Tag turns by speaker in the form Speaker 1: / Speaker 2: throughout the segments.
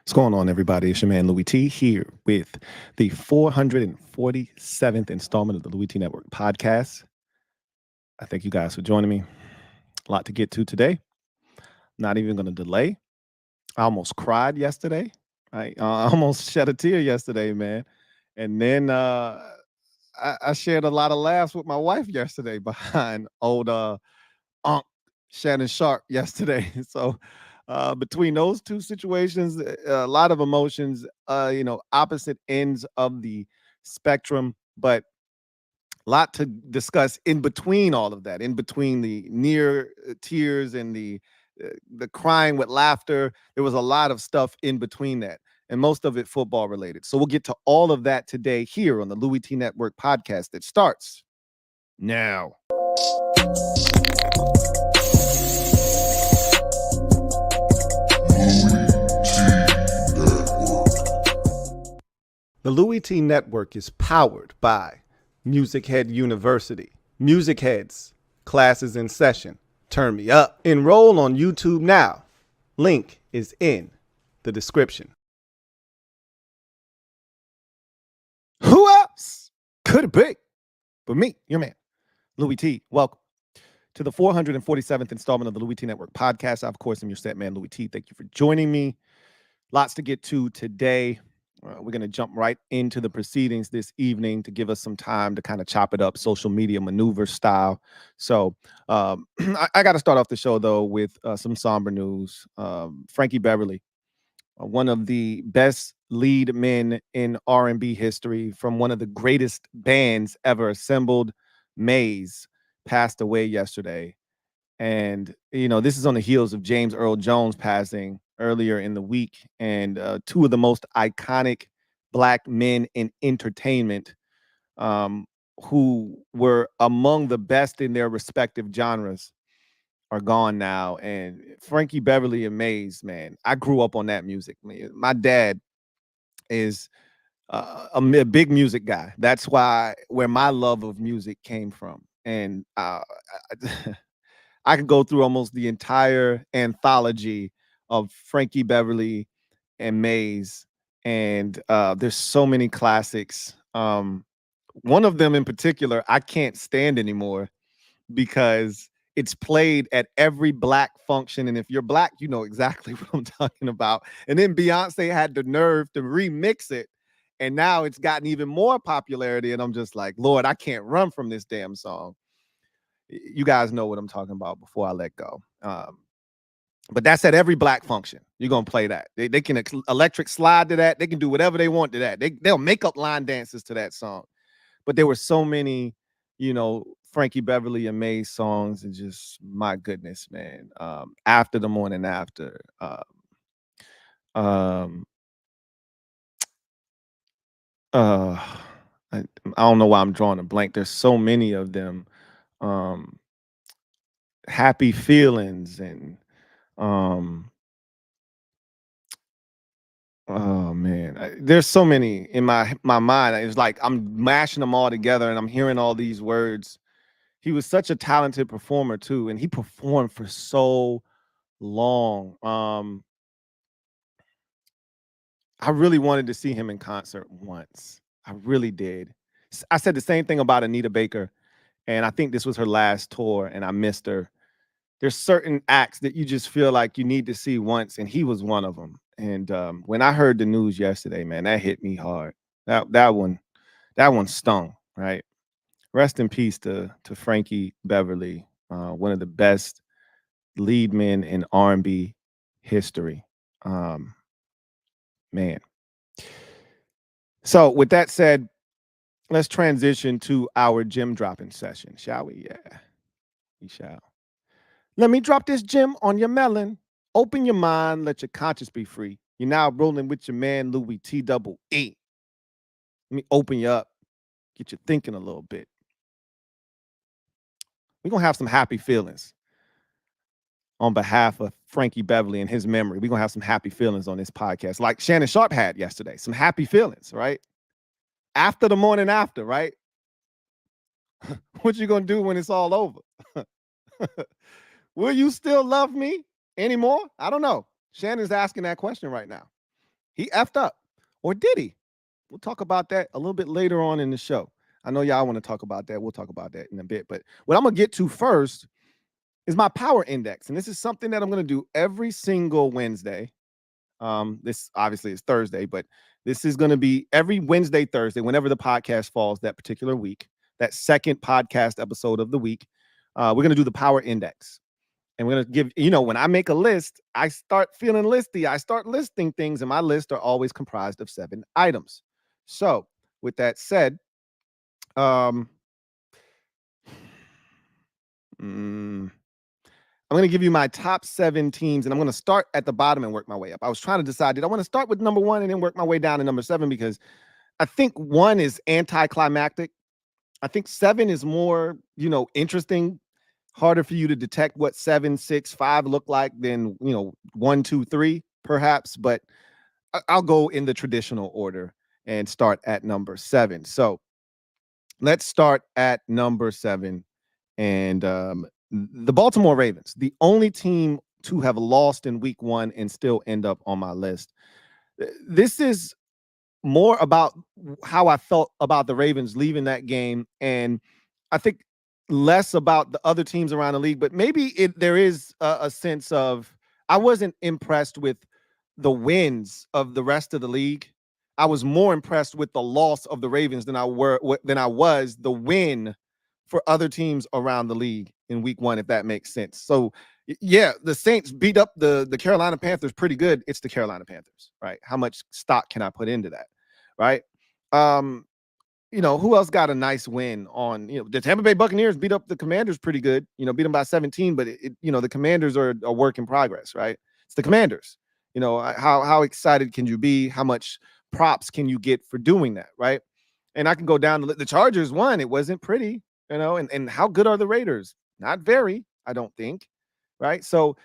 Speaker 1: What's going on, everybody? It's your man Louie T here with the 447th installment of the Louie T Network podcast. I thank you guys for joining me. A lot to get to today. Not even going to delay. I almost cried yesterday. I almost shed a tear yesterday, man. And then I shared a lot of laughs with my wife yesterday behind old Unc Shannon Sharpe yesterday. So between those two situations, a lot of emotions, opposite ends of the spectrum, but a lot to discuss in between all of that, in between the near tears and the crying with laughter. There was a lot of stuff in between that, and most of it football related. So we'll get to all of that today here on the Louie T Network podcast that starts now. The Louie T Network is powered by MusicHead University. MusicHeads, classes in session. Turn me up. Enroll on YouTube now. Link is in the description. Who else could it be but me, your man, Louie T? Welcome to the 447th installment of the Louie T Network podcast. I, of course, am your set man, Louie T. Thank you for joining me. Lots to get to today. We're going to jump right into the proceedings this evening to give us some time to kind of chop it up social media maneuver style. So I got to start off the show, though, with some somber news. Frankie Beverly, one of the best lead men in R&B history from one of the greatest bands ever assembled, Maze, passed away yesterday. And, this is on the heels of James Earl Jones passing earlier in the week, and two of the most iconic Black men in entertainment, who were among the best in their respective genres, are gone now. And Frankie Beverly and Maze, man, I grew up on that music. My dad is a big music guy. That's where my love of music came from. And I could go through almost the entire anthology of Frankie Beverly and Maze, and there's so many classics. One of them in particular, I can't stand anymore because it's played at every Black function, and if you're Black, you know exactly what I'm talking about. And then Beyonce had the nerve to remix it, and now it's gotten even more popularity, and I'm just like, Lord, I can't run from this damn song. You guys know what I'm talking about before I let go. But that's at every Black function. You're going to play that. They can electric slide to that. They can do whatever they want to that. They'll make up line dances to that song. But there were so many, Frankie Beverly and Maze songs, and just, my goodness, man. After the Morning After. I don't know why I'm drawing a blank. There's so many of them. Happy Feelings and oh man, there's so many in my mind. It's like I'm mashing them all together and I'm hearing all these words. He was such a talented performer too, and he performed for so long. I really wanted to see him in concert once. I really did. I said the same thing about Anita Baker, and I think this was her last tour, and I missed her. There's certain acts that you just feel like you need to see once, and he was one of them. And when I heard the news yesterday, man, that hit me hard. That one stung, right? Rest in peace to Frankie Beverly, one of the best lead men in R&B history. Man. So with that said, let's transition to our gem dropping session, shall we? Yeah, we shall. Let me drop this gem on your melon. Open your mind, let your conscience be free. You're now rolling with your man, Louie T double E. Let me open you up, get you thinking a little bit. We're going to have some happy feelings on behalf of Frankie Beverly and his memory. We're going to have some happy feelings on this podcast, like Shannon Sharpe had yesterday. Some happy feelings, right? After the morning after, right? What you going to do when it's all over? Will you still love me anymore? I don't know. Shannon's asking that question right now. He effed up, or did he? We'll talk about that a little bit later on in the show. I know y'all want to talk about that. We'll talk about that in a bit. But what I'm going to get to first is my power index. And this is something that I'm going to do every single Wednesday. This obviously is Thursday, but this is going to be every Wednesday, Thursday, whenever the podcast falls that particular week, that second podcast episode of the week. We're going to do the power index. And we're going to give, when I make a list, I start feeling listy. I start listing things, and my lists are always comprised of 7 items. So with that said, I'm going to give you my top 7 teams, and I'm going to start at the bottom and work my way up. I was trying to decide, did I want to start with number 1 and then work my way down to number 7? Because I think 1 is anticlimactic. I think 7 is more, interesting, harder for you to detect what 7, 6, 5 look like than, 1, 2, 3, perhaps. But I'll go in the traditional order and start at number 7. So let's start at number 7. And the Baltimore Ravens, the only team to have lost in week 1 and still end up on my list. This is more about how I felt about the Ravens leaving that game. And I think less about the other teams around the league, but maybe there is a sense of, I wasn't impressed with the wins of the rest of the league. I was more impressed with the loss of the Ravens than I was the win for other teams around the league in week 1, if that makes sense. So yeah, the Saints beat up the Carolina Panthers pretty good. It's the Carolina Panthers, right? How much stock can I put into that, right? Who else got a nice win on, the Tampa Bay Buccaneers beat up the Commanders pretty good, beat them by 17, but the Commanders are a work in progress, right? It's the Commanders. How excited can you be? How much props can you get for doing that, right? And I can go down the Chargers won. It wasn't pretty, and how good are the Raiders? Not very, I don't think, right? So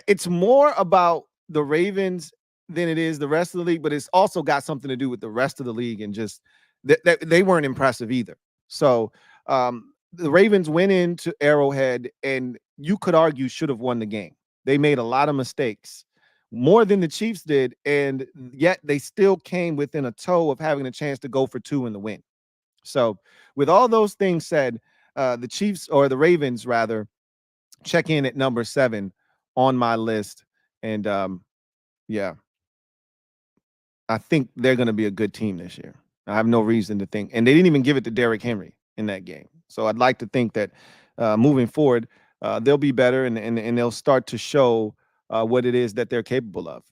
Speaker 1: it's more about the Ravens than it is the rest of the league, but it's also got something to do with the rest of the league and just that they weren't impressive either. So the Ravens went into Arrowhead and you could argue should have won the game. They made a lot of mistakes, more than the Chiefs did, and yet they still came within a toe of having a chance to go for 2 in the win. So with all those things said, the Chiefs, or the Ravens rather, check in at number 7 on my list. And yeah, I think they're going to be a good team this year. I have no reason to think, and they didn't even give it to Derrick Henry in that game. So I'd like to think that moving forward, they'll be better and they'll start to show what it is that they're capable of.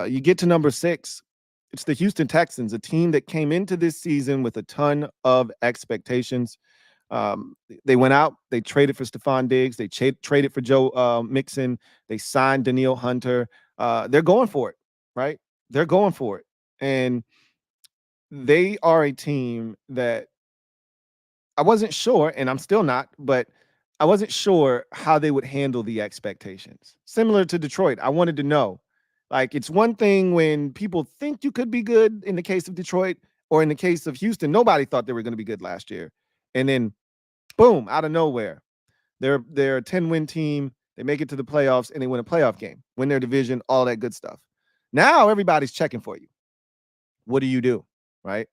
Speaker 1: You get to number 6. It's the Houston Texans, a team that came into this season with a ton of expectations. They went out, they traded for Stephon Diggs, they traded for Joe Mixon, they signed Danielle Hunter. They're going for it, right? They're going for it. And they are a team that I wasn't sure, and I'm still not, but I wasn't sure how they would handle the expectations. Similar to Detroit, I wanted to know. Like, it's one thing when people think you could be good in the case of Detroit, or in the case of Houston, nobody thought they were going to be good last year. And then, boom, out of nowhere, they're a 10-win team. They make it to the playoffs, and they win a playoff game, win their division, all that good stuff. Now everybody's checking for you. What do? Right?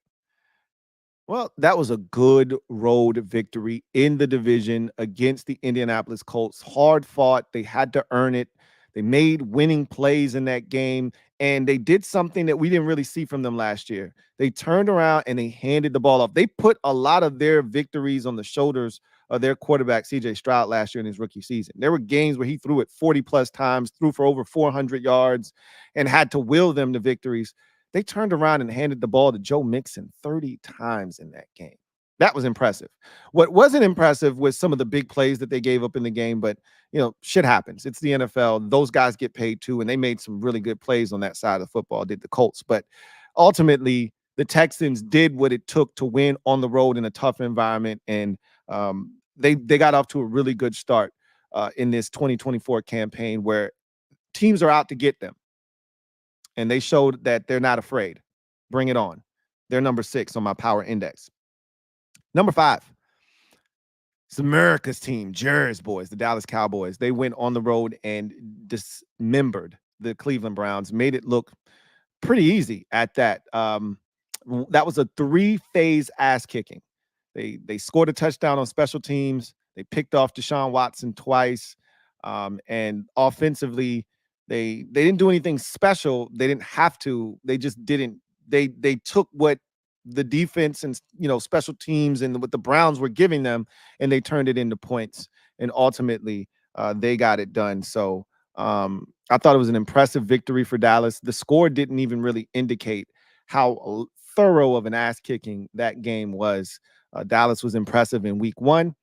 Speaker 1: Well, that was a good road victory in the division against the Indianapolis Colts. Hard fought. They had to earn it. They made winning plays in that game, and they did something that we didn't really see from them last year. They turned around and they handed the ball off. They put a lot of their victories on the shoulders of their quarterback, C.J. Stroud, last year in his rookie season. There were games where he threw it 40-plus times, threw for over 400 yards, and had to will them to victories. They turned around and handed the ball to Joe Mixon 30 times in that game. That was impressive. What wasn't impressive was some of the big plays that they gave up in the game, but, shit happens. It's the NFL. Those guys get paid too, and they made some really good plays on that side of the football, did the Colts. But ultimately, the Texans did what it took to win on the road in a tough environment, and they got off to a really good start in this 2024 campaign where teams are out to get them. And they showed that they're not afraid. Bring it on. They're number 6 on my power index. Number 5. It's America's team, Jerry's boys, the Dallas Cowboys. They went on the road and dismembered the Cleveland Browns, made it look pretty easy at that. That was a 3-phase ass kicking. They scored a touchdown on special teams. They picked off Deshaun Watson twice, and offensively, they didn't do anything special. They didn't have to. They just didn't. They took what the defense and special teams and what the Browns were giving them, and they turned it into points. And ultimately, they got it done. So I thought it was an impressive victory for Dallas. The score didn't even really indicate how thorough of an ass kicking that game was. Dallas was impressive in week 1.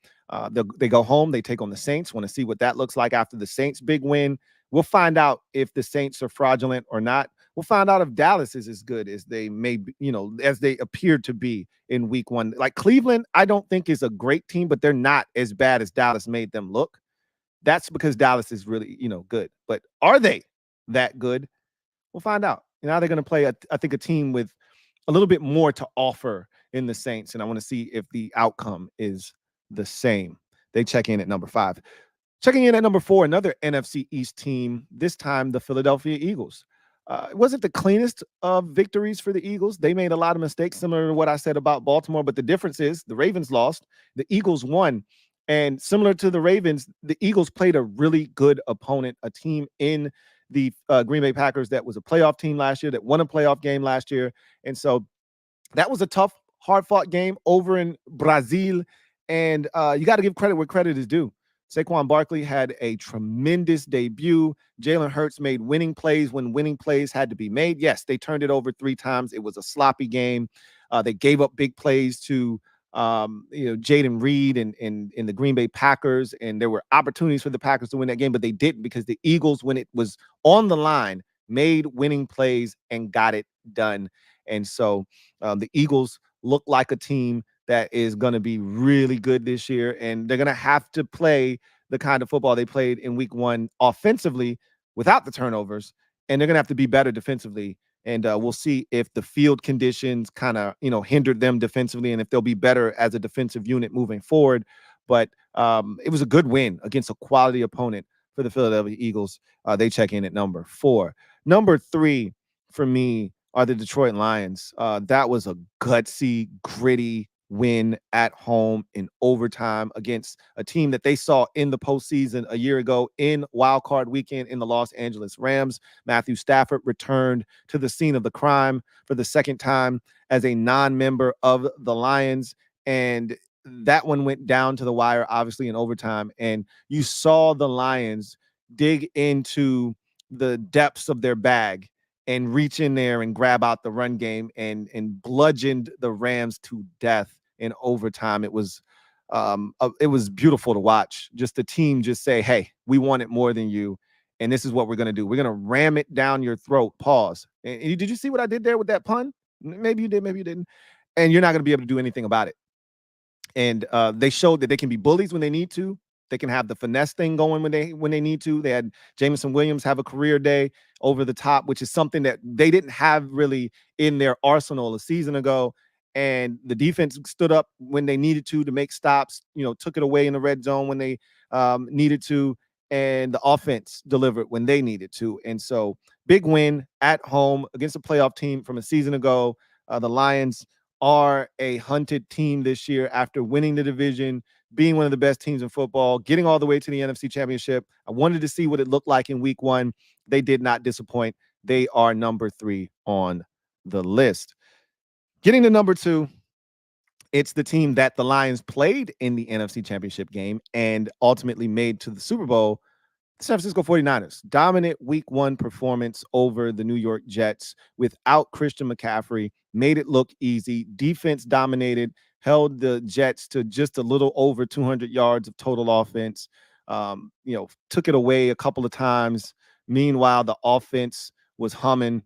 Speaker 1: They go home. They take on the Saints. Want to see what that looks like after the Saints' big win. We'll find out if the Saints are fraudulent or not. We'll find out if Dallas is as good as they may be, as they appeared to be in week 1. Like Cleveland, I don't think is a great team, but they're not as bad as Dallas made them look. That's because Dallas is really, good. But are they that good? We'll find out. Now they're going to play, I think, a team with a little bit more to offer in the Saints, and I want to see if the outcome is the same. They check in at number 5. Checking in at number 4, another NFC East team, this time the Philadelphia Eagles. It wasn't the cleanest of victories for the Eagles. They made a lot of mistakes, similar to what I said about Baltimore, but the difference is the Ravens lost, the Eagles won. And similar to the Ravens, the Eagles played a really good opponent, a team in the Green Bay Packers that was a playoff team last year, that won a playoff game last year. And so that was a tough, hard-fought game over in Brazil. And you got to give credit where credit is due. Saquon Barkley had a tremendous debut. Jalen Hurts made winning plays when winning plays had to be made. Yes, they turned it over 3 times. It was a sloppy game. They gave up big plays to Jaden Reed and the Green Bay Packers, and there were opportunities for the Packers to win that game, but they didn't, because the Eagles, when it was on the line, made winning plays and got it done. And so the Eagles look like a team that is going to be really good this year, and they're going to have to play the kind of football they played in week 1 offensively without the turnovers, and they're going to have to be better defensively. And we'll see if the field conditions kind of, hindered them defensively, and if they'll be better as a defensive unit moving forward. But it was a good win against a quality opponent for the Philadelphia Eagles. They check in at number 4. Number 3 for me are the Detroit Lions. That was a gutsy, gritty win at home in overtime against a team that they saw in the postseason a year ago in Wild Card Weekend in the Los Angeles Rams. Matthew Stafford returned to the scene of the crime for the second time as a non-member of the Lions, and that one went down to the wire, obviously, in overtime. And you saw the Lions dig into the depths of their bag and reach in there and grab out the run game and bludgeoned the Rams to death in overtime. It was beautiful to watch. Just the team just say, hey, we want it more than you, and this is what we're going to do. We're going to ram it down your throat. Pause. And did you see what I did there with that pun? Maybe you did, maybe you didn't. And you're not going to be able to do anything about it. And they showed that they can be bullies when they need to. They can have the finesse thing going when they need to. They had Jameson Williams have a career day over the top, which is something that they didn't have really in their arsenal a season ago. And the defense stood up when they needed to make stops, took it away in the red zone when they needed to. And the offense delivered when they needed to. And so big win at home against a playoff team from a season ago. The Lions are a hunted team this year after winning the division, being one of the best teams in football, getting all the way to the NFC Championship. I wanted to see what it looked like in week 1. They did not disappoint. They are number 3 on the list. Getting to number 2, it's the team that the Lions played in the NFC Championship game and ultimately made to the Super Bowl. The San Francisco 49ers. Dominant week 1 performance over the New York Jets without Christian McCaffrey. Made it look easy. Defense dominated, held the Jets to just a little over 200 yards of total offense. Took it away a couple of times. Meanwhile, the offense was humming.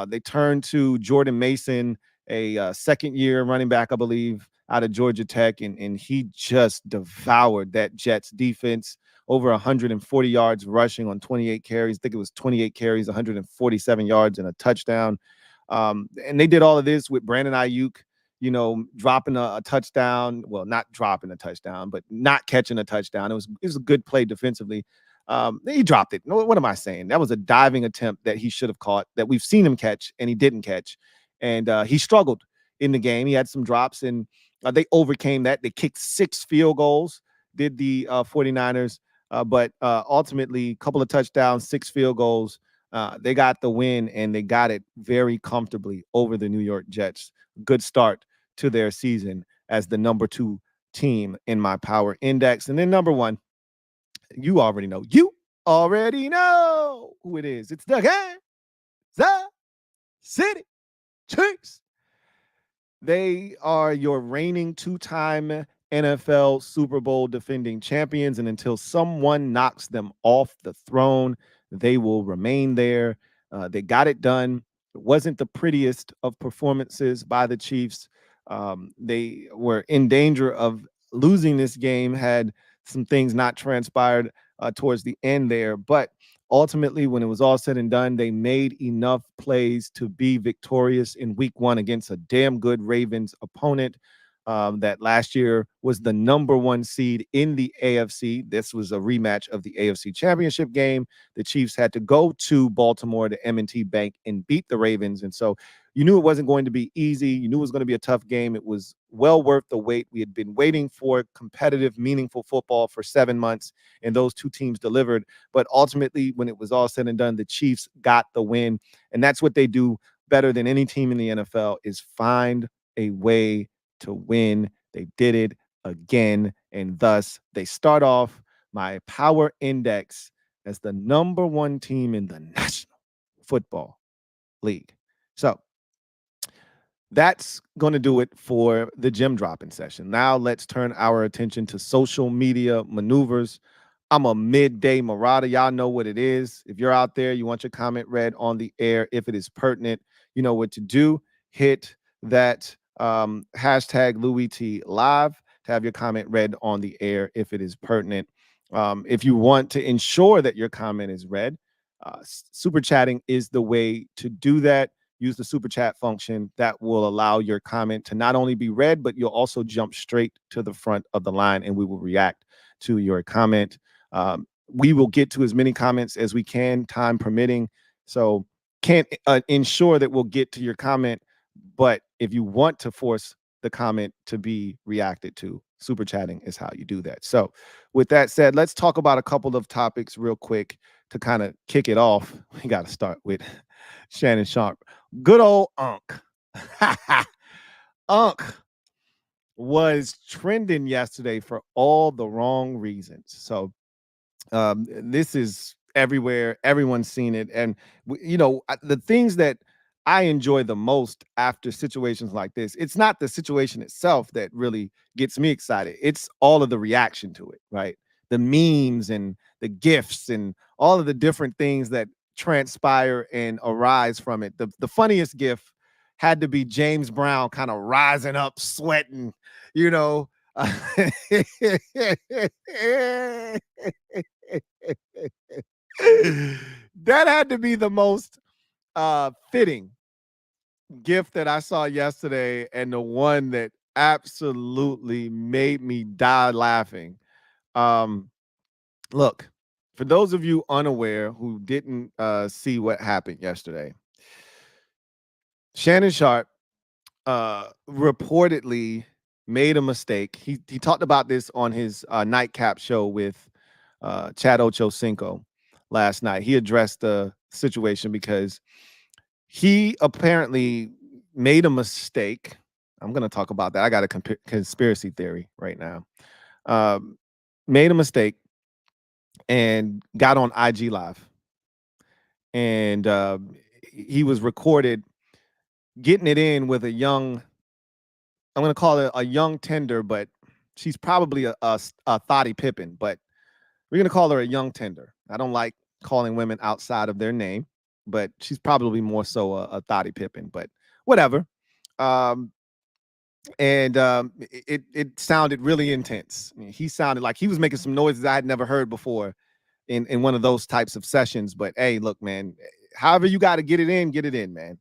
Speaker 1: They turned to Jordan Mason, a second-year running back, I believe, out of Georgia Tech, and he just devoured that Jets defense. Over 140 yards rushing on 28 carries. I think it was 28 carries, 147 yards, and a touchdown. And they did all of this with Brandon Ayuk, dropping a touchdown. Well, not dropping a touchdown, but not catching a touchdown. It was a good play defensively. He dropped it. What am I saying? That was a diving attempt that he should have caught, that we've seen him catch, and he didn't catch. And he struggled in the game. He had some drops, and they overcame that. They kicked 6 field goals, did the 49ers, but ultimately, a couple of touchdowns, 6 field goals. They got the win, and they got it very comfortably over the New York Jets. Good start to their season as the number 2 team in my power index. And then number 1, you already know. You already know who it is. It's the Kansas City Chiefs. They are your reigning 2-time NFL Super Bowl defending champions, and until someone knocks them off the throne, they will remain there. They got it done. It wasn't the prettiest of performances by the Chiefs. They were in danger of losing this game had some things not transpired towards the end there. But ultimately, when it was all said and done, they made enough plays to be victorious in week 1 against a damn good Ravens opponent that last year was the number 1 seed in the AFC. This was a rematch of the AFC Championship game. The Chiefs had to go to Baltimore to M&T Bank and beat the Ravens. And so you knew it wasn't going to be easy. You knew it was going to be a tough game. It was well worth the wait. We had been waiting for competitive, meaningful football for 7 months, and those 2 teams delivered. But ultimately, when it was all said and done, the Chiefs got the win. And that's what they do better than any team in the NFL, is find a way to win. They did it again, and thus they start off my power index as the number 1 team in the National Football League. So that's going to do it for the gem dropping session. Now let's turn our attention to social media maneuvers. I'm a midday marauder. Y'all know what it is. If you're out there, you want your comment read on the air, if it is pertinent, you know what to do. Hit that hashtag LouieTLive to have your comment read on the air if it is pertinent. If you want to ensure that your comment is read, super chatting is the way to do that. Use the super chat function that will allow your comment to not only be read, but you'll also jump straight to the front of the line and we will react to your comment. We will get to as many comments as we can, time permitting. So can't ensure that we'll get to your comment, but if you want to force the comment to be reacted to, super chatting is how you do that. So with that said, let's talk about a couple of topics real quick to kind of kick it off. We got to start with Shannon Sharpe. Good old Unc. Unc was trending yesterday for all the wrong reasons. So this is everywhere. Everyone's seen it. And, the things that I enjoy the most after situations like this, it's not the situation itself that really gets me excited. It's all of the reaction to it, right? The memes and the gifts and all of the different things that transpire and arise from it. The funniest gif had to be James Brown kind of rising up, sweating, that had to be the most fitting gift that I saw yesterday, and the one that absolutely made me die laughing. Look, for those of you unaware who didn't see what happened yesterday, Shannon Sharpe reportedly made a mistake. He talked about this on his nightcap show with Chad Ochocinco last night. He addressed the situation because he apparently made a mistake. I'm going to talk about that. I got a conspiracy theory right now. Made a mistake and got on IG Live. And he was recorded getting it in with a young, I'm going to call it a young tender, but she's probably a Thotty Pippen, but we're going to call her a young tender. I don't like calling women outside of their name, but she's probably more so a Thotty Pippen, but whatever. It sounded really intense. I mean, he sounded like he was making some noises I had never heard before in one of those types of sessions. But hey, look, man, however you got to get it in, man.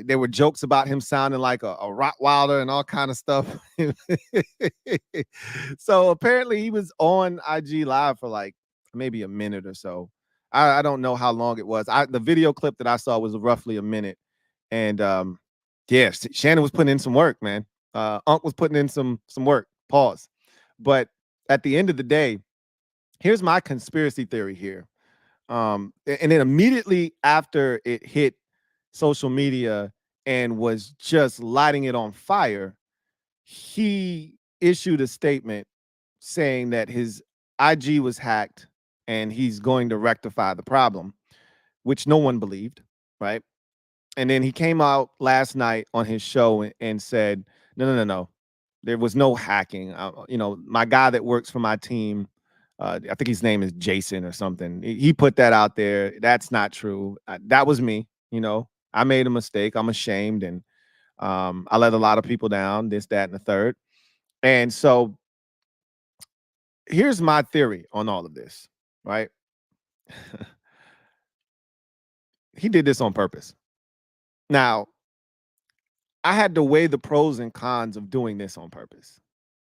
Speaker 1: There were jokes about him sounding like a Rottweiler and all kind of stuff. So apparently he was on IG Live for like maybe a minute or so. I don't know how long it was. The video clip that I saw was roughly a minute. And yeah, Shannon was putting in some work, man. Unc was putting in some work. Pause. But at the end of the day, here's my conspiracy theory here. And then immediately after it hit social media and was just lighting it on fire, he issued a statement saying that his IG was hacked and he's going to rectify the problem, which no one believed, right? And then he came out last night on his show and said, no. There was no hacking. My guy that works for my team, I think his name is Jason or something. He put that out there. That's not true. That was me. I made a mistake. I'm ashamed. And I let a lot of people down, this, that, and the third. And so here's my theory on all of this, right? He did this on purpose. Now, I had to weigh the pros and cons of doing this on purpose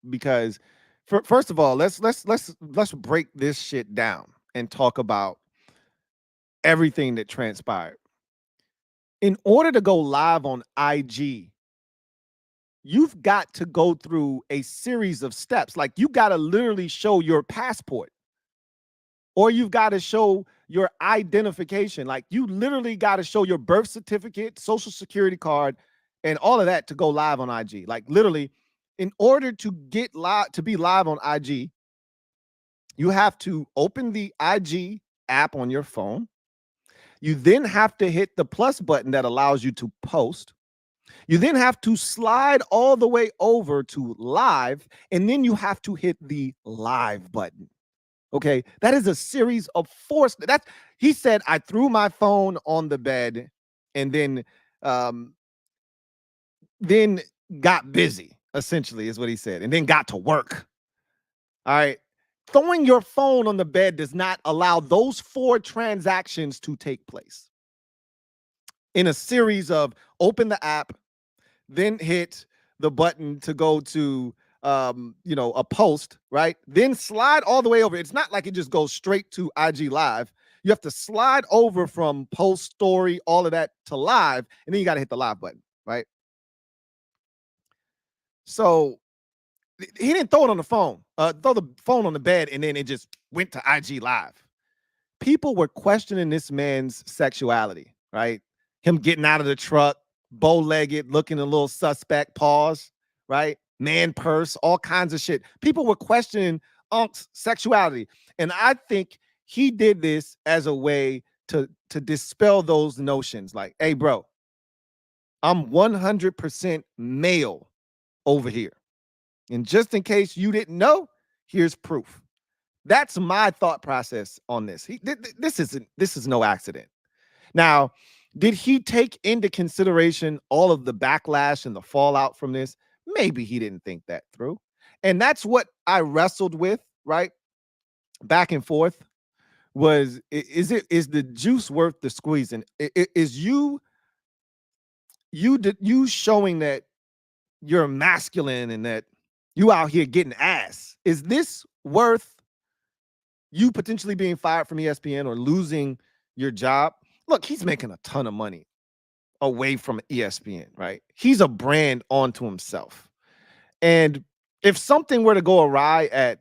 Speaker 1: because, first of all, let's break this shit down and talk about everything that transpired. In order to go live on IG, you've got to go through a series of steps. Like, you got to literally show your passport, or you've got to show your identification. Like, you literally got to show your birth certificate, social security card, and all of that to go live on IG. Like, literally, in order to get live, to be live on IG, you have to open the IG app on your phone. You then have to hit the plus button that allows you to post. You then have to slide all the way over to live, and then you have to hit the live button. Okay, that is a series of force. He said, I threw my phone on the bed and then got busy, essentially, is what he said, and then got to work. All right. Throwing your phone on the bed does not allow those 4 transactions to take place. In a series of open the app, then hit the button to go to a post, right? Then slide all the way over. It's not like it just goes straight to IG live. You have to slide over from post, story, all of that to live, and then you got to hit the live button, right? So he didn't throw it on the phone, throw the phone on the bed, and then it just went to IG live. People were questioning this man's sexuality, right? Him getting out of the truck, bow-legged, looking a little suspect, pause, right? Man purse, all kinds of shit. People were questioning Unc's sexuality. And I think he did this as a way to dispel those notions. Like, hey, bro, I'm 100% male over here. And just in case you didn't know, here's proof. That's my thought process on this. This is no accident. Now, did he take into consideration all of the backlash and the fallout from this? Maybe he didn't think that through. And that's what I wrestled with, right? Back and forth was, is the juice worth the squeezing? Is you showing that you're masculine and that you out here getting ass? Is this worth you potentially being fired from ESPN or losing your job? Look, he's making a ton of money away from ESPN, right? He's a brand onto himself. And if something were to go awry at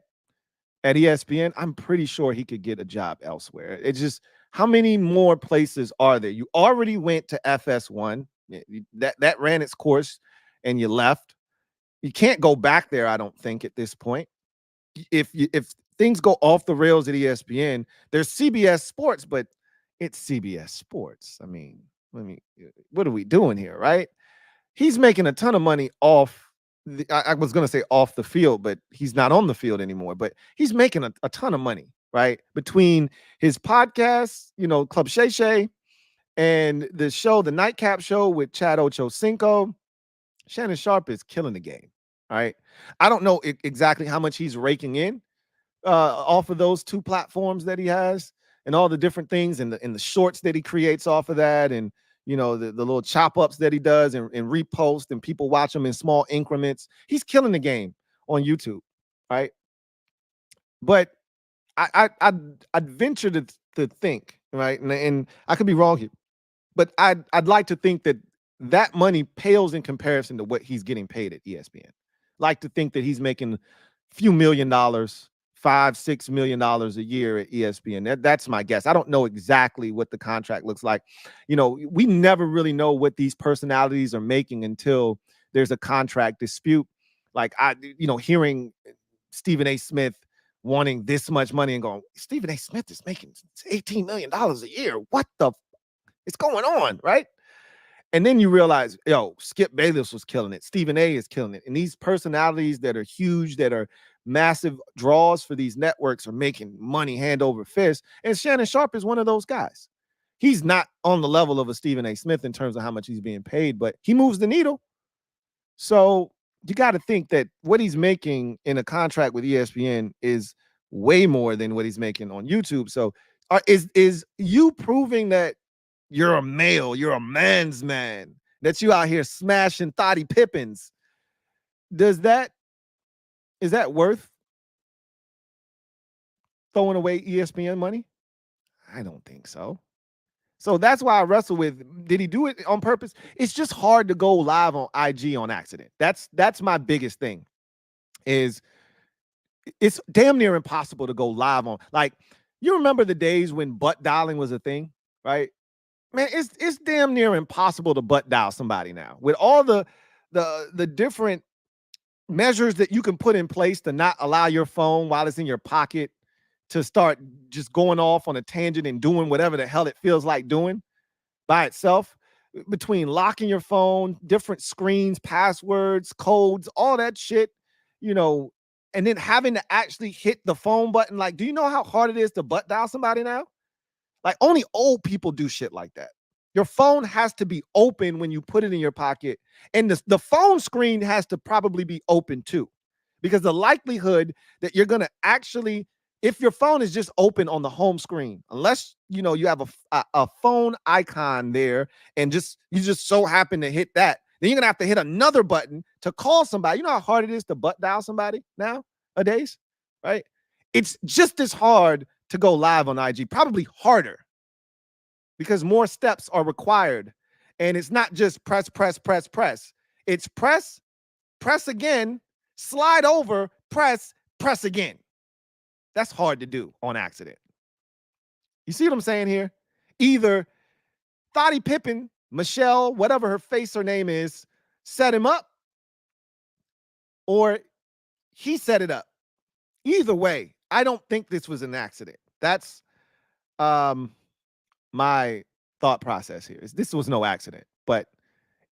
Speaker 1: ESPN, I'm pretty sure he could get a job elsewhere. It's just, how many more places are there? You already went to FS1. That ran its course and you left. You can't go back there, I don't think, at this point. If things go off the rails at ESPN, there's CBS Sports, but it's CBS Sports. I mean, what are we doing here, right? He's making a ton of money off. I was going to say off the field, but he's not on the field anymore. But he's making a ton of money, right? Between his podcast, Club Shay Shay, and the show, the Nightcap Show with Chad Ochocinco, Shannon Sharpe is killing the game. All right. I don't know exactly how much he's raking in off of those 2 platforms that he has, and all the different things, and the shorts that he creates off of that, and the little chop ups that he does and repost, and people watch him in small increments. He's killing the game on YouTube, right? But I'd venture to think, right, and I could be wrong here, but I'd like to think that that money pales in comparison to what he's getting paid at ESPN. Like to think that he's making a few $1,000,000, $5-6 million a year at ESPN. That's my guess. I don't know exactly what the contract looks like. You know, we never really know what these personalities are making until there's a contract dispute. Like hearing Stephen A. Smith wanting this much money and going, Stephen A. Smith is making $18 million a year. What the is going on, right? And then you realize, yo, Skip Bayless was killing it. Stephen A is killing it. And these personalities that are huge, that are massive draws for these networks are making money hand over fist. And Shannon Sharpe is one of those guys. He's not on the level of a Stephen A. Smith in terms of how much he's being paid, but he moves the needle. So you got to think that what he's making in a contract with ESPN is way more than what he's making on YouTube. So is you proving that you're a male, you're a man's man, that you out here smashing thotty Pippins? Is that worth throwing away ESPN money? I don't think so. So that's why I wrestle with, did he do it on purpose? It's just hard to go live on IG on accident. That's my biggest thing, is it's damn near impossible to go live on. Like, you remember the days when butt dialing was a thing, right? Man, it's damn near impossible to butt dial somebody now. With all the different measures that you can put in place to not allow your phone while it's in your pocket to start just going off on a tangent and doing whatever the hell it feels like doing by itself, between locking your phone, different screens, passwords, codes, all that shit, and then having to actually hit the phone button. Like, do you know how hard it is to butt dial somebody now? Like, only old people do shit like that. Your phone has to be open when you put it in your pocket, and the phone screen has to probably be open too, because the likelihood that you're going to actually, if your phone is just open on the home screen, unless you have a phone icon there and you just so happen to hit that, then you're gonna have to hit another button to call somebody. You know how hard it is to butt dial somebody nowadays, right? It's just as hard to go live on IG, probably harder, because more steps are required. And it's not just press. It's press again, slide over, press again. That's hard to do on accident. You see what I'm saying here? Either Thotty Pippen, Michelle, whatever her name is, set him up, or he set it up. Either way, I don't think this was an accident. That's my thought process here. This was no accident, but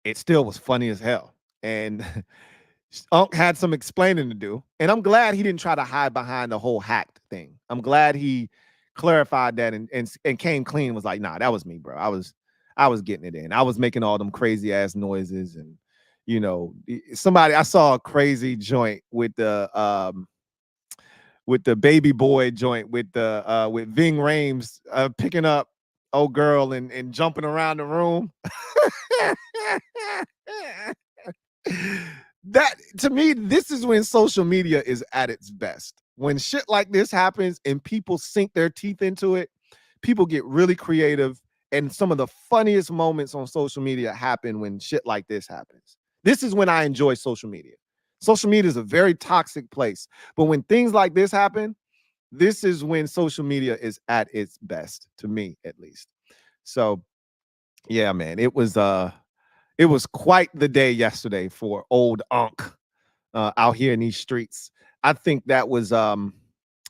Speaker 1: it still was funny as hell. And Unc had some explaining to do, and I'm glad he didn't try to hide behind the whole hacked thing. I'm glad he clarified that and came clean. Was like, nah, that was me, bro. I was getting it in. I was making all them crazy ass noises, and I saw a crazy joint with the baby boy joint with Ving Rhames picking up old girl and jumping around the room. That, to me, this is when social media is at its best. When shit like this happens and people sink their teeth into it, people get really creative, and some of the funniest moments on social media happen when shit like this happens. This is when I enjoy social media. Social media is a very toxic place, but when things like this happen, this is when social media is at its best, to me at least. So yeah, man, it was quite the day yesterday for old Unc out here in these streets. I think that was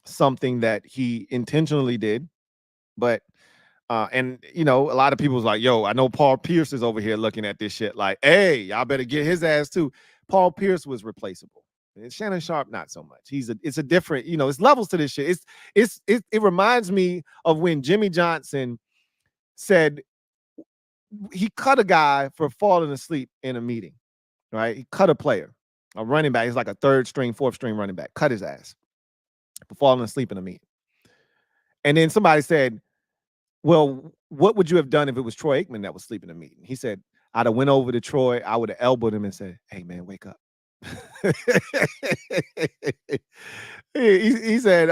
Speaker 1: something that he intentionally did, but and a lot of people was like, yo, I know Paul Pierce is over here looking at this shit like, hey, y'all better get his ass too. Paul Pierce was replaceable. And Shannon Sharpe, not so much. It's a different, it's levels to this shit. It reminds me of when Jimmy Johnson said he cut a guy for falling asleep in a meeting, right? He cut a player, a running back. He's like a third string, fourth string running back. Cut his ass for falling asleep in a meeting. And then somebody said, well, what would you have done if it was Troy Aikman that was sleeping in a meeting? He said, I'd have went over to Troy. I would have elbowed him and said, hey, man, wake up. He said,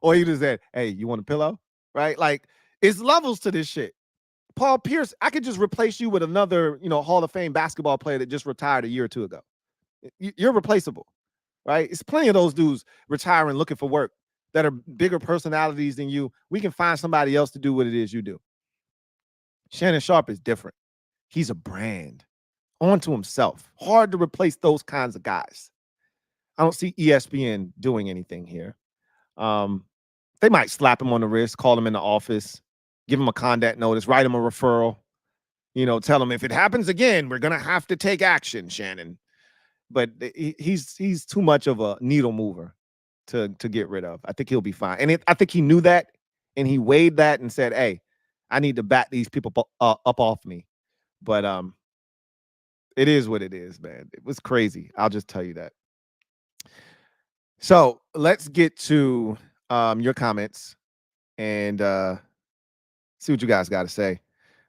Speaker 1: or he just said, hey, you want a pillow? Right? Like, it's levels to this shit. Paul Pierce, I could just replace you with another, Hall of Fame basketball player that just retired a year or two ago. You're replaceable, right? It's plenty of those dudes retiring, looking for work that are bigger personalities than you. We can find somebody else to do what it is you do. Shannon Sharpe is different. He's a brand onto himself. Hard to replace those kinds of guys. I don't see ESPN doing anything here. They might slap him on the wrist, call him in the office, give him a conduct notice, write him a referral, tell him if it happens again, we're going to have to take action, Shannon. But he's too much of a needle mover to get rid of. I think he'll be fine. And I think he knew that, and he weighed that and said, hey, I need to bat these people up off me. But it is what it is, man. It was crazy. I'll just tell you that. So let's get to your comments and see what you guys got to say.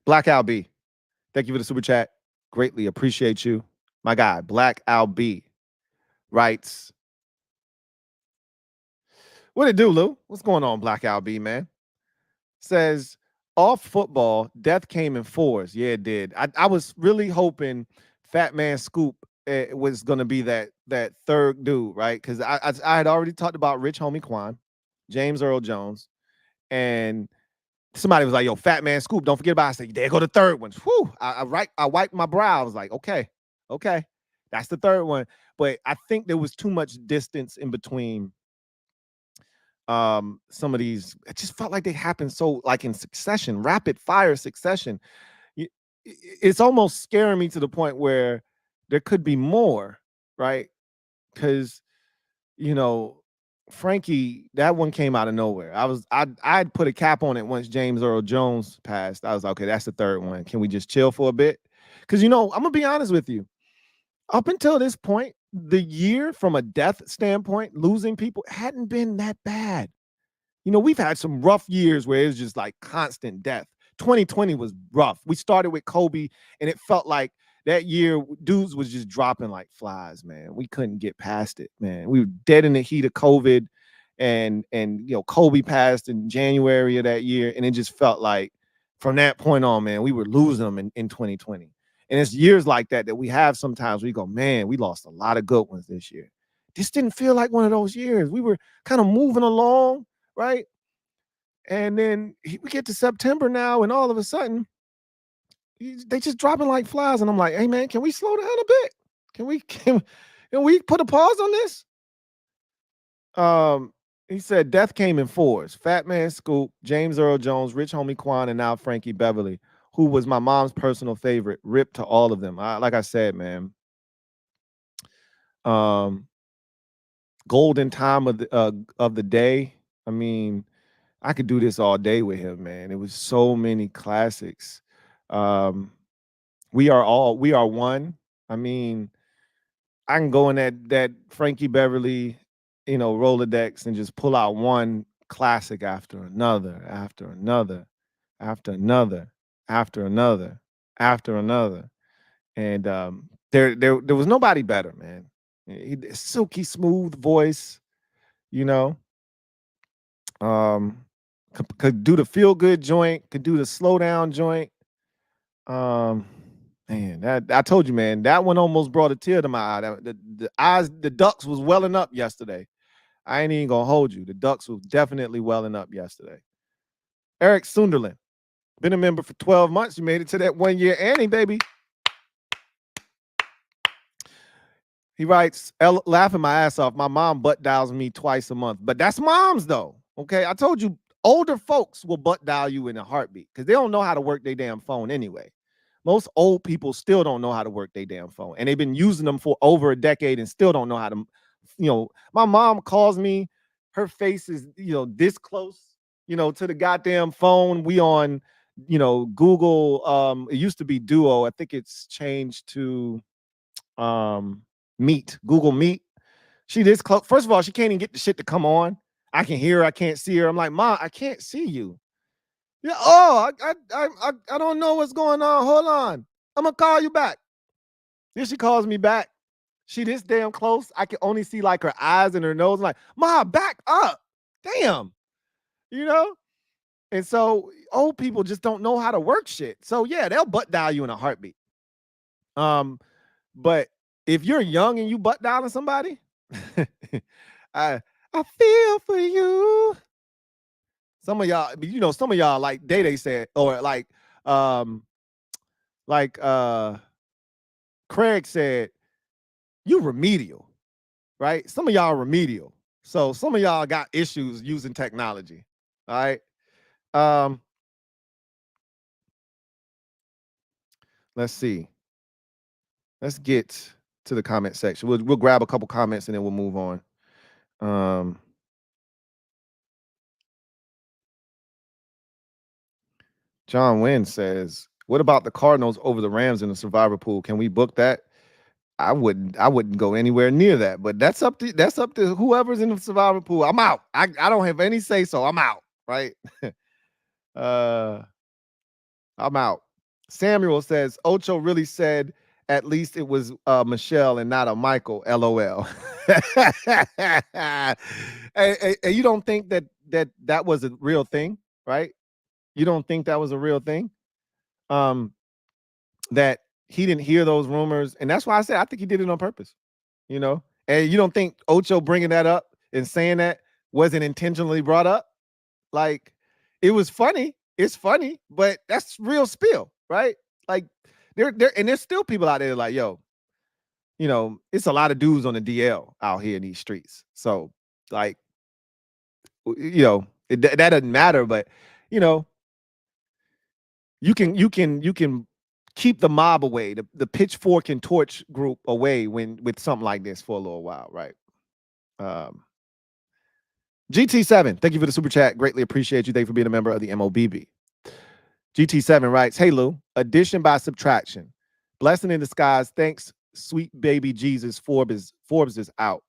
Speaker 1: Black Al B, thank you for the super chat. Greatly appreciate you. My guy, Black Al B, writes, what it do, Lou? What's going on, Black Al B, man? Says, off football, death came in fours. Yeah, it did. I was really hoping Fat Man Scoop was going to be that third dude, right? Because I had already talked about Rich Homie Quan, James Earl Jones, and somebody was like, yo, Fat Man Scoop, don't forget about it. I said, there go the third one. Whew, I wiped my brow. I was like, okay, that's the third one. But I think there was too much distance in between some of these. It just felt like they happened so like in succession, rapid fire succession. It's almost scaring me to the point where there could be more, right? Because, Frankie, that one came out of nowhere. I'd put a cap on it once James Earl Jones passed. I was like, okay, that's the third one. Can we just chill for a bit? Because, I'm going to be honest with you. Up until this point, the year from a death standpoint, losing people hadn't been that bad. We've had some rough years where it was just like constant death. 2020 was rough. We started with Kobe, and it felt like that year dudes was just dropping like flies, man. We couldn't get past it, man. We were dead in the heat of COVID, and Kobe passed in January of that year, and it just felt like from that point on, man, we were losing them in 2020. And it's years like that we have sometimes we go, man, we lost a lot of good ones this year. This didn't feel like one of those years. We were kind of moving along, right? And then we get to September now, and all of a sudden, they just dropping like flies. And I'm like, hey, man, can we slow down a bit? Can we put a pause on this? He said death came in fours. Fat Man Scoop, James Earl Jones, Rich Homie Quan, and now Frankie Beverly, who was my mom's personal favorite. Rip to all of them. Like I said, man. Golden time of the day. I mean, I could do this all day with him, man. It was so many classics. We are one. I mean, I can go in that Frankie Beverly, Rolodex and just pull out one classic after another, after another, after another, after another, after another. And there was nobody better, man. Silky smooth voice, could do the feel good joint, could do the slow down joint. Man, that I told you, man, that one almost brought a tear to my eye. The eyes, the ducks was welling up yesterday. I ain't even gonna hold you. The ducks was definitely welling up yesterday. Eric Sunderland, been a member for 12 months. You made it to that 1 year Annie, baby. He writes, laughing my ass off. My mom butt dials me twice a month, but that's moms though. Okay, I told you, older folks will butt dial you in a heartbeat because they don't know how to work their damn phone anyway. Most old people still don't know how to work their damn phone, and they've been using them for over a decade and still don't know how to. My mom calls me, her face is this close, to the goddamn phone. We on, Google. It used to be Duo. I think it's changed to Meet, Google Meet. She this close. First of all, she can't even get the shit to come on. I can hear her, I can't see her. I'm like, Mom, I can't see you. Yeah, I don't know what's going on. Hold on. I'm gonna call you back. Then she calls me back. She this damn close. I can only see like her eyes and her nose. I'm like, Ma, back up. Damn. You know? And so old people just don't know how to work shit. So yeah, they'll butt dial you in a heartbeat. But if you're young and you butt dialing somebody, I feel for you. Some of y'all, you know, some of y'all like Day said, or like Craig said, you remedial, right? Some of y'all are remedial. So some of y'all got issues using technology. All right. Let's see. Let's get to the comment section. We'll grab a couple comments and then we'll move on. John Wynn says, what about the Cardinals over the Rams in the survivor pool? Can we book that? I wouldn't go anywhere near that, but that's up to whoever's in the survivor pool. I'm out. I don't have any say so. I'm out, right? I'm out. Samuel says, Ocho really said at least it was Michelle and not a Michael, LOL. And you don't think that was a real thing, right? You don't think that was a real thing? That he didn't hear those rumors. And that's why I said I think he did it on purpose, you know? And you don't think Ocho bringing that up and saying that wasn't intentionally brought up? Like, it was funny. It's funny, but that's real spill, right? Like, there's still people out there like, yo, you know, it's a lot of dudes on the DL out here in these streets. So, like, you know, that doesn't matter, but, you know, you can keep the mob away, the pitchfork and torch group away with something like this for a little while, right? GT7, thank you for the super chat. Greatly appreciate you. Thank you for being a member of the MOBB. GT7 writes, hey Lou, addition by subtraction. Blessing in disguise. Thanks, sweet baby Jesus. Forbes is out.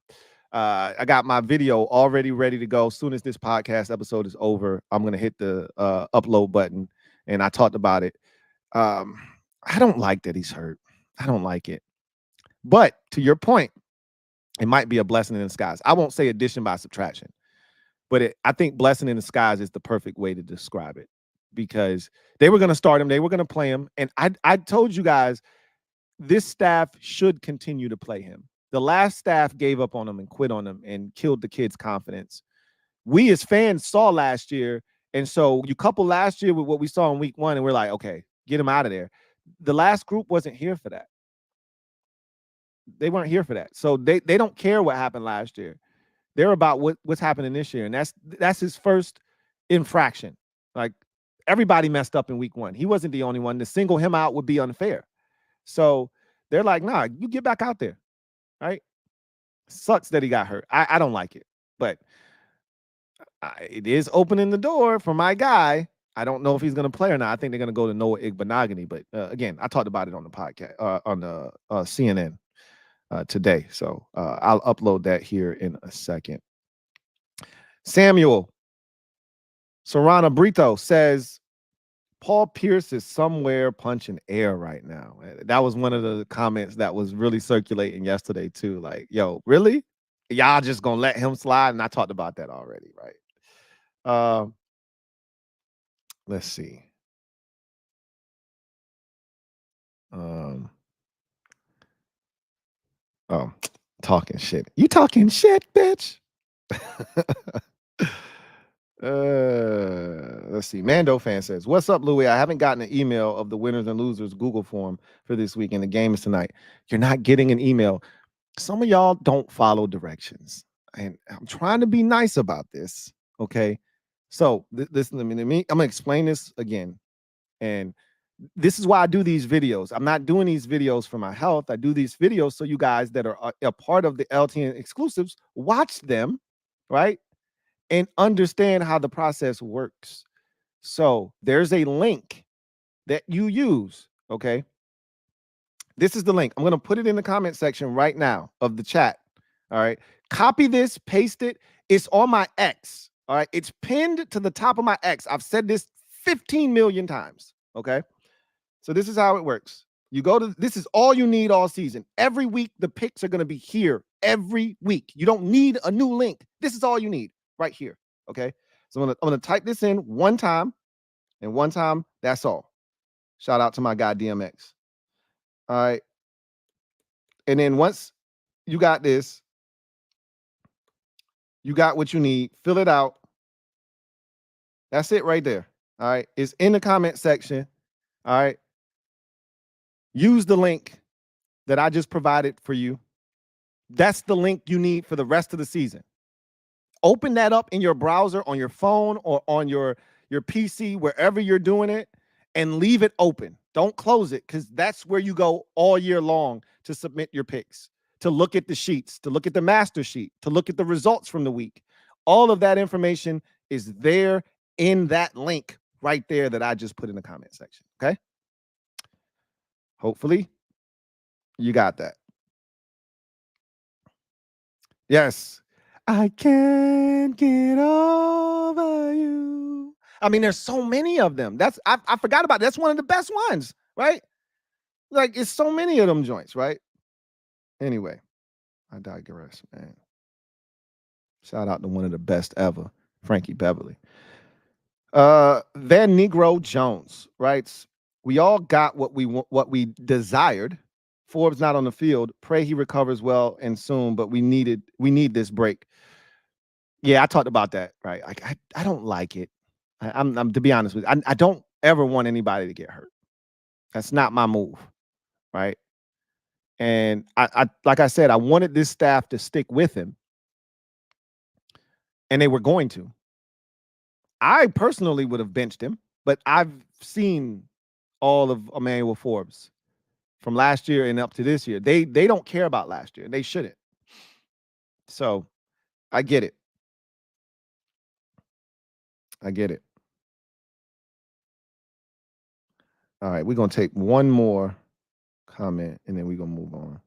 Speaker 1: I got my video already ready to go. As soon as this podcast episode is over, I'm gonna hit the upload button. And I talked about it. I don't like that he's hurt. I don't like it. But to your point, it might be a blessing in disguise. I won't say addition by subtraction, but I think blessing in disguise is the perfect way to describe it, because they were going to start him. They were going to play him. And I told you guys, this staff should continue to play him. The last staff gave up on him and quit on him and killed the kid's confidence. We as fans saw last year. And so you couple last year with what we saw in week 1, and we're like, okay, get him out of there. The last group wasn't here for that. They weren't here for that. So they don't care what happened last year. They're about what's happening this year. And that's his first infraction. Like, everybody messed up in week 1. He wasn't the only one. To single him out would be unfair. So they're like, nah, you get back out there. Right? Sucks that he got hurt. I don't like it. But it is opening the door for my guy. I don't know if he's going to play or not. I think they're going to go to Noah Igbenogany. But again, I talked about it on the podcast, on the CNN today. So I'll upload that here in a second. Samuel Serrano Brito says, Paul Pierce is somewhere punching air right now. That was one of the comments that was really circulating yesterday too. Like, yo, really? Y'all just going to let him slide? And I talked about that already, right? Let's see. Oh, talking shit. You talking shit, bitch. Let's see. Mando fan says, what's up, Louie? I haven't gotten an email of the winners and losers Google form for this week, and the game is tonight. You're not getting an email. Some of y'all don't follow directions, and I'm trying to be nice about this. Okay. So listen to me. I'm gonna explain this again. And this is why I do these videos. I'm not doing these videos for my health. I do these videos so you guys that are a part of the LTN exclusives watch them, right? And understand how the process works. So there's a link that you use, okay? This is the link. I'm going to put it in the comment section right now of the chat, all right? Copy this, paste it. It's on my X, all right? It's pinned to the top of my X. I've said this 15 million times, okay? So this is how it works. You go to, this is all you need all season. Every week, the picks are going to be here every week. You don't need a new link. This is all you need right here. Okay. So I'm going to type this in one time, and one time, that's all. Shout out to my guy, DMX. All right. And then once you got this, you got what you need, fill it out. That's it right there. All right. It's in the comment section. All right. Use the link that I just provided for you. That's the link you need for the rest of the season. Open that up in your browser, on your phone, or on your PC, wherever you're doing it, and leave it open. Don't close it, because that's where you go all year long to submit your picks, to look at the sheets, to look at the master sheet, to look at the results from the week. All of that information is there in that link right there that I just put in the comment section. Okay. Hopefully you got that. Yes. I can't get over you. I mean, there's so many of them. I forgot about it. That's one of the best ones, right? Like, it's so many of them joints, right? Anyway, I digress, man. Shout out to one of the best ever, Frankie Beverly. Van Negro Jones writes, we all got what we desired. Forbes not on the field. Pray he recovers well and soon, but we need this break. Yeah, I talked about that, right? I don't like it. I'm to be honest with you, I don't ever want anybody to get hurt. That's not my move, right? And I like I said, I wanted this staff to stick with him, and they were going to. I personally would have benched him, but I've seen all of Emmanuel Forbes from last year and up to this year. They don't care about last year. They shouldn't. So I get it. I get it. All right, we're going to take one more comment, and then we're going to move on.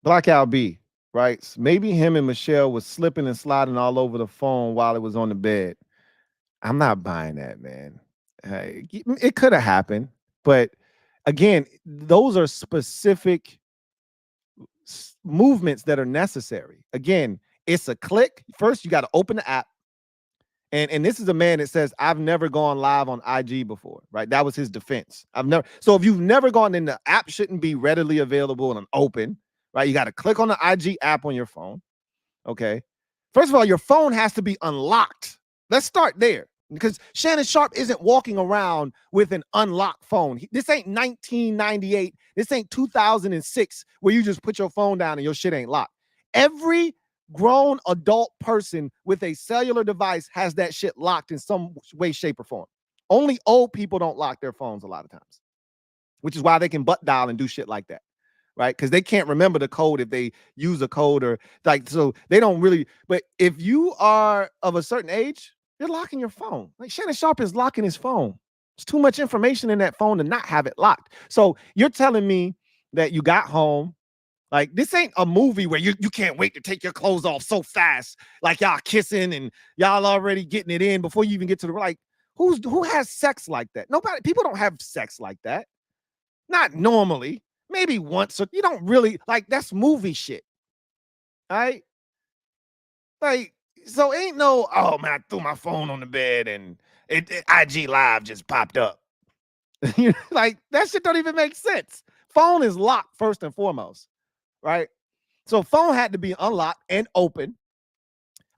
Speaker 1: Blackout B writes, maybe him and Michelle was slipping and sliding all over the phone while it was on the bed. I'm not buying that, man. It could have happened, but again, those are specific movements that are necessary. Again, it's a click. First, you got to open the app. And this is a man that says, I've never gone live on IG before, right? That was his defense. So if you've never gone, then the app shouldn't be readily available and open, right? You got to click on the IG app on your phone. Okay. First of all, your phone has to be unlocked. Let's start there, because Shannon Sharpe isn't walking around with an unlocked phone. This ain't 1998. This ain't 2006 where you just put your phone down and your shit ain't locked. Every grown adult person with a cellular device has that shit locked in some way, shape, or form. Only old people don't lock their phones a lot of times, which is why they can butt dial and do shit like that, right? Because they can't remember the code if they use a code, or like, so they don't really. But if you are of a certain age, you're locking your phone. Like Shannon Sharpe is locking his phone. There's too much information in that phone to not have it locked. So you're telling me that you got home. Like, this ain't a movie where you can't wait to take your clothes off so fast, like y'all kissing and y'all already getting it in before you even get to the, like, who has sex like that? Nobody. People don't have sex like that. Not normally. Maybe once, or you don't really, like, that's movie shit. All right? Like, so ain't no, oh man, I threw my phone on the bed and IG Live just popped up. Like, that shit don't even make sense. Phone is locked first and foremost, right? So phone had to be unlocked and open.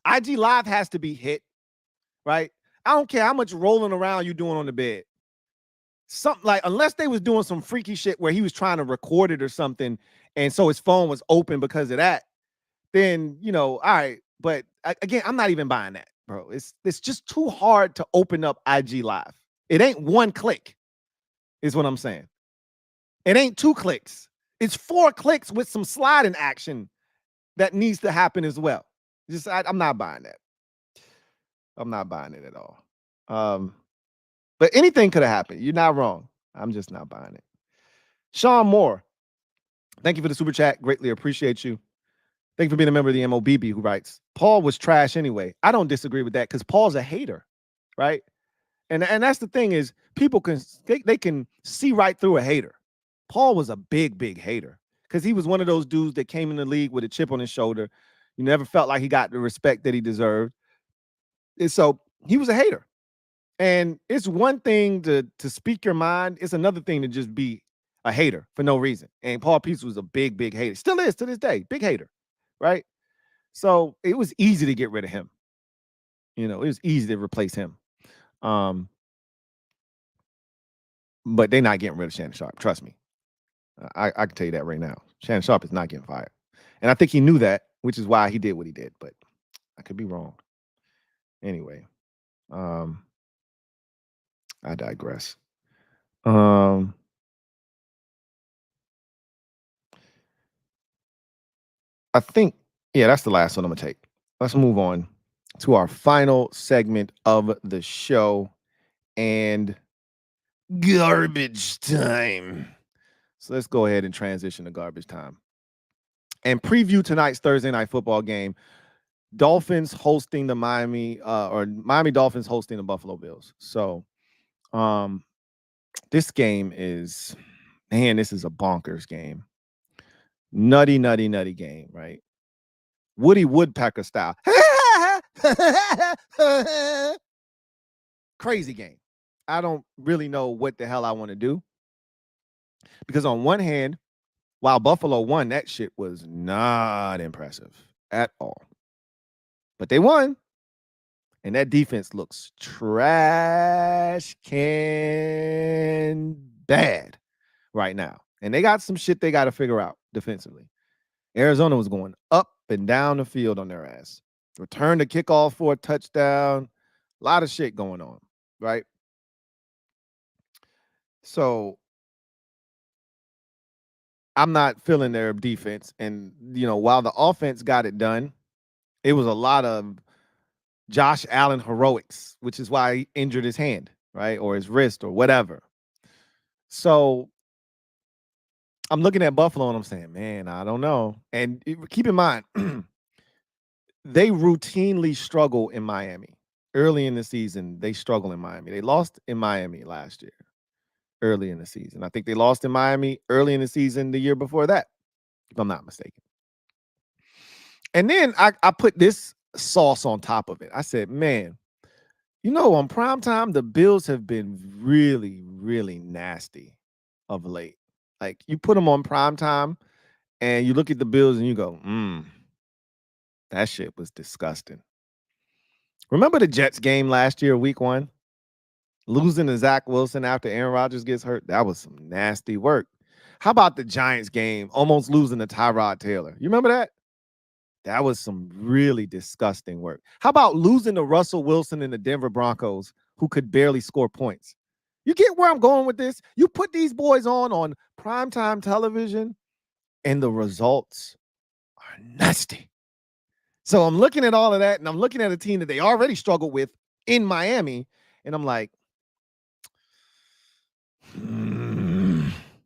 Speaker 1: IG Live has to be hit, right? I don't care how much rolling around you doing on the bed. Something like, unless they was doing some freaky shit where he was trying to record it or something, and so his phone was open because of that, then, all right. But again, I'm not even buying that, bro. It's just too hard to open up IG Live. It ain't one click, is what I'm saying. It ain't 2 clicks. It's 4 clicks with some sliding action that needs to happen as well. I'm not buying that. I'm not buying it at all. But anything could have happened. You're not wrong. I'm just not buying it. Sean Moore, thank you for the super chat. Greatly appreciate you. Thank you for being a member of the MOBB, who writes, Paul was trash anyway. I don't disagree with that, because Paul's a hater, right? And that's the thing is people they can see right through a hater. Paul was a big hater because he was one of those dudes that came in the league with a chip on his shoulder. You never felt like he got the respect that he deserved. And so he was a hater. And it's one thing to speak your mind. It's another thing to just be a hater for no reason. And Paul Pierce was a big hater. Still is to this day. Big hater. Right? So it was easy to get rid of him. You know, it was easy to replace him. But they're not getting rid of Shannon Sharpe. Trust me. I can tell you that right now. Shannon Sharpe is not getting fired. And I think he knew that, which is why he did what he did. But I could be wrong. Anyway, I digress. I think, yeah, that's the last one I'm going to take. Let's move on to our final segment of the show and garbage time. So let's go ahead and transition to garbage time and preview tonight's Thursday night football game. Dolphins hosting the Miami Dolphins hosting the Buffalo Bills. So this game is, man, this is a bonkers game. Nutty game, right? Woody Woodpecker style. Crazy game. I don't really know what the hell I want to do. Because on one hand, while Buffalo won, that shit was not impressive at all. But they won. And that defense looks trash can bad right now. And they got some shit they got to figure out defensively. Arizona was going up and down the field on their ass. Return the kickoff for a touchdown. A lot of shit going on, right? So I'm not feeling their defense. And, you know, while the offense got it done, it was a lot of Josh Allen heroics, which is why he injured his hand, right? Or his wrist or whatever. So I'm looking at Buffalo and I'm saying, man, I don't know. And keep in mind, they routinely struggle in Miami. Early in the season, they struggle in Miami. They lost in Miami last year, early in the season. I think they lost in Miami early in the season the year before that, if I'm not mistaken. And then I put this sauce on top of it. I said, man, you know, on primetime, the Bills have been really nasty of late. Like, you put them on primetime, and you look at the Bills, and you go, that shit was disgusting. Remember the Jets game last year, week 1? Losing to Zach Wilson after Aaron Rodgers gets hurt? That was some nasty work. How about the Giants game, almost losing to Tyrod Taylor? You remember that? That was some really disgusting work. How about losing to Russell Wilson and the Denver Broncos, who could barely score points? You get where I'm going with this? You put these boys on primetime television, and the results are nasty. So I'm looking at all of that, and I'm looking at a team that they already struggled with in Miami, and I'm like,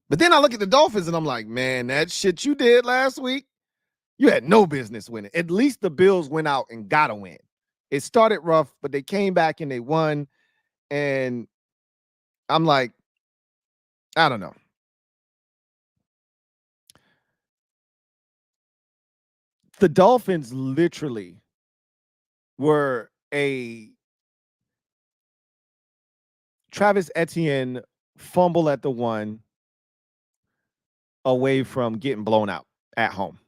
Speaker 1: But then I look at the Dolphins, and I'm like, man, that shit you did last week, you had no business winning. At least the Bills went out and got a win. It started rough, but they came back and they won. And I'm like, I don't know. The Dolphins literally were a Travis Etienne fumble at the 1 away from getting blown out at home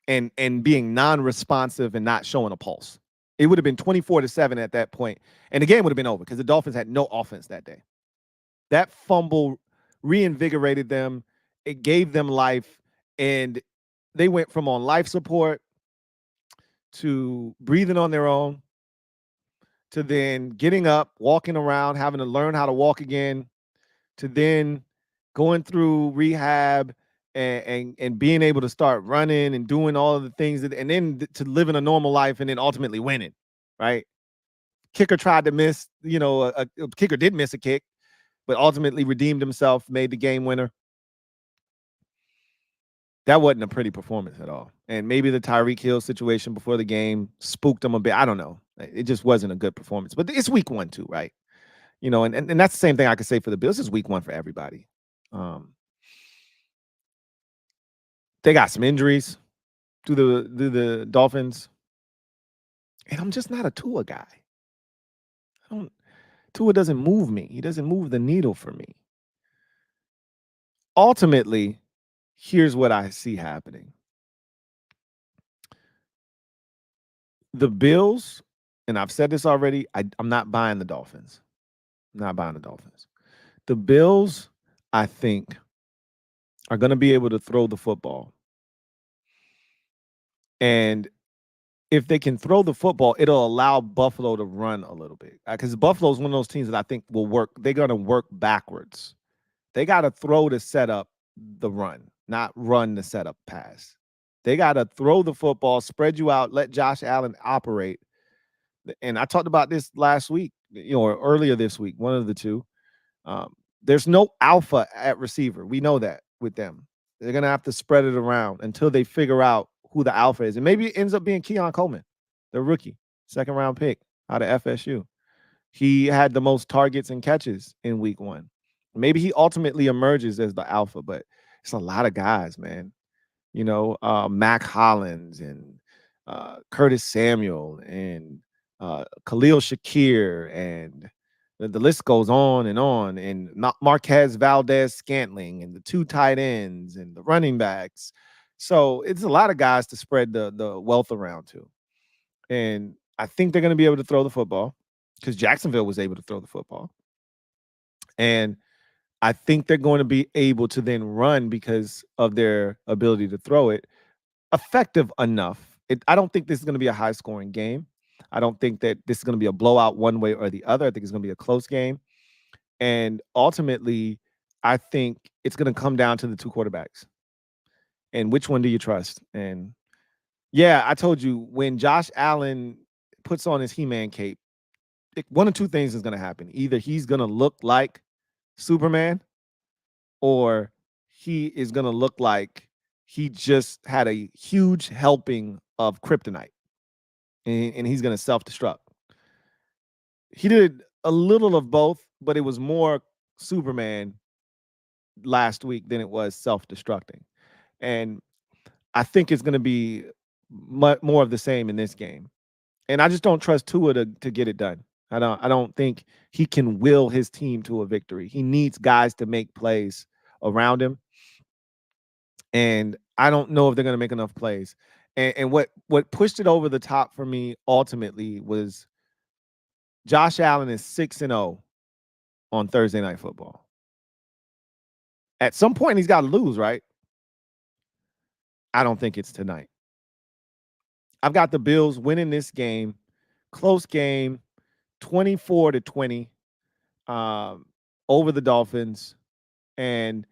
Speaker 1: and being non-responsive and not showing a pulse. It would have been 24-7 at that point, and the game would have been over because the Dolphins had no offense that day. That fumble reinvigorated them. It gave them life, and they went from on life support to breathing on their own to then getting up, walking around, having to learn how to walk again, to then going through rehab and being able to start running and doing all of the things and then to living a normal life and then ultimately winning, right? Kicker tried to miss, a kicker did miss a kick, but ultimately redeemed himself, made the game winner. That wasn't a pretty performance at all. And maybe the Tyreek Hill situation before the game spooked him a bit. I don't know. It just wasn't a good performance. But it's week 1 too, right? You know, and that's the same thing I could say for the Bills. This is week 1 for everybody. They got some injuries to the Dolphins, and I'm just not a Tua guy. Tua doesn't move me. He doesn't move the needle for me. Ultimately, here's what I see happening. The Bills, and I've said this already, I'm not buying the Dolphins. I'm not buying the Dolphins. The Bills, I think, are going to be able to throw the football. And if they can throw the football, it'll allow Buffalo to run a little bit. Because Buffalo is one of those teams that I think will work. They're going to work backwards. They got to throw to set up the run, not run to set up pass. They got to throw the football, spread you out, let Josh Allen operate. And I talked about this last week, or earlier this week, one of the two. There's no alpha at receiver. We know that with them. They're going to have to spread it around until they figure out who the alpha is. And maybe it ends up being Keon Coleman, the rookie, second-round pick out of FSU. He had the most targets and catches in week 1. Maybe he ultimately emerges as the alpha, but it's a lot of guys, man. Mac Hollins and Curtis Samuel and Khalil Shakir, and the list goes on, and Marquez Valdez-Scantling, and the 2 tight ends and the running backs. So it's a lot of guys to spread the wealth around to. And I think they're going to be able to throw the football because Jacksonville was able to throw the football. And I think they're going to be able to then run because of their ability to throw it effective enough. I don't think this is going to be a high-scoring game. I don't think that this is going to be a blowout one way or the other. I think it's going to be a close game. And ultimately, I think it's going to come down to the 2 quarterbacks. And which one do you trust? And yeah, I told you, when Josh Allen puts on his He-Man cape, one of 2 things is going to happen. Either he's going to look like Superman, or he is going to look like he just had a huge helping of kryptonite, and he's going to self-destruct. He did a little of both, but it was more Superman last week than it was self-destructing. And I think it's going to be more of the same in this game. And I just don't trust Tua to get it done. I don't think he can will his team to a victory. He needs guys to make plays around him. And I don't know if they're going to make enough plays. And what pushed it over the top for me ultimately was Josh Allen is 6-0 on Thursday Night Football. At some point, he's got to lose, right? I don't think it's tonight. I've got the Bills winning this game, close game, 24-20 over the Dolphins. And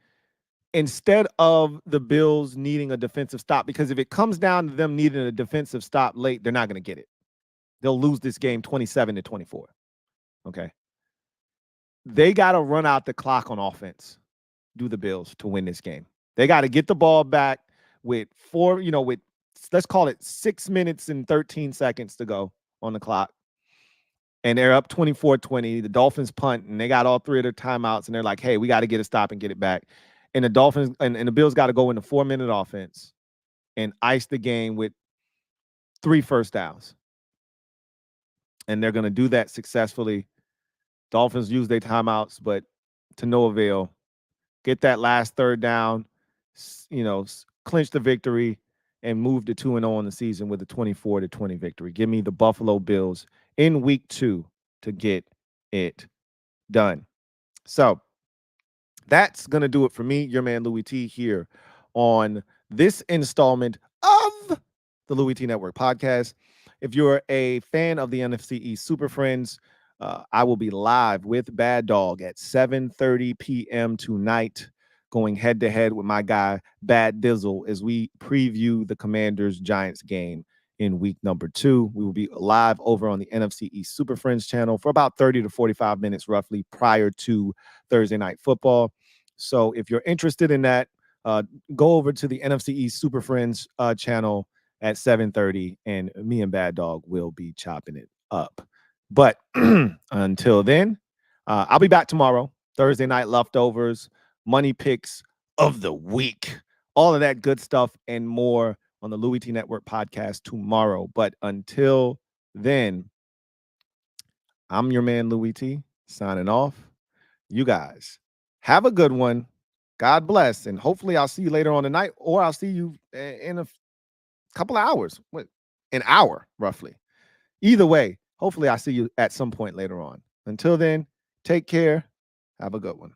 Speaker 1: instead of the Bills needing a defensive stop, because if it comes down to them needing a defensive stop late, they're not going to get it. They'll lose this game 27-24. Okay. They got to run out the clock on offense, do the Bills, to win this game. They got to get the ball back with let's call it 6 minutes and 13 seconds to go on the clock. And they're up 24-20. The Dolphins punt, and they got all 3 of their timeouts, and they're like, hey, we got to get a stop and get it back. And the Dolphins and the Bills got to go into 4-minute offense and ice the game with 3 first downs. And they're going to do that successfully. Dolphins use their timeouts, but to no avail. Get that last 3rd down, clinch the victory, and move to 2-0 on the season with a 24-20 victory. Give me the Buffalo Bills in week 2 to get it done. So that's going to do it for me, your man Louie T, here on this installment of the Louie T Network podcast. If you're a fan of the NFC East Super Friends, I will be live with Bad Dog at 7:30 p.m. tonight, going head-to-head with my guy, Bad Dizzle, as we preview the Commanders-Giants game in week number 2. We will be live over on the NFC East Super Friends channel for about 30 to 45 minutes roughly prior to Thursday Night Football. So if you're interested in that, go over to the NFC East Super Friends channel at 7:30, and me and Bad Dog will be chopping it up. But until then, I'll be back tomorrow. Thursday night leftovers, money picks of the week, all of that good stuff and more on the Louie T Network podcast tomorrow. But until then, I'm your man, Louie T, signing off. You guys have a good one. God bless. And hopefully I'll see you later on tonight, or I'll see you in a couple of hours. What? An hour, roughly. Either way, hopefully I'll see you at some point later on. Until then, take care. Have a good one.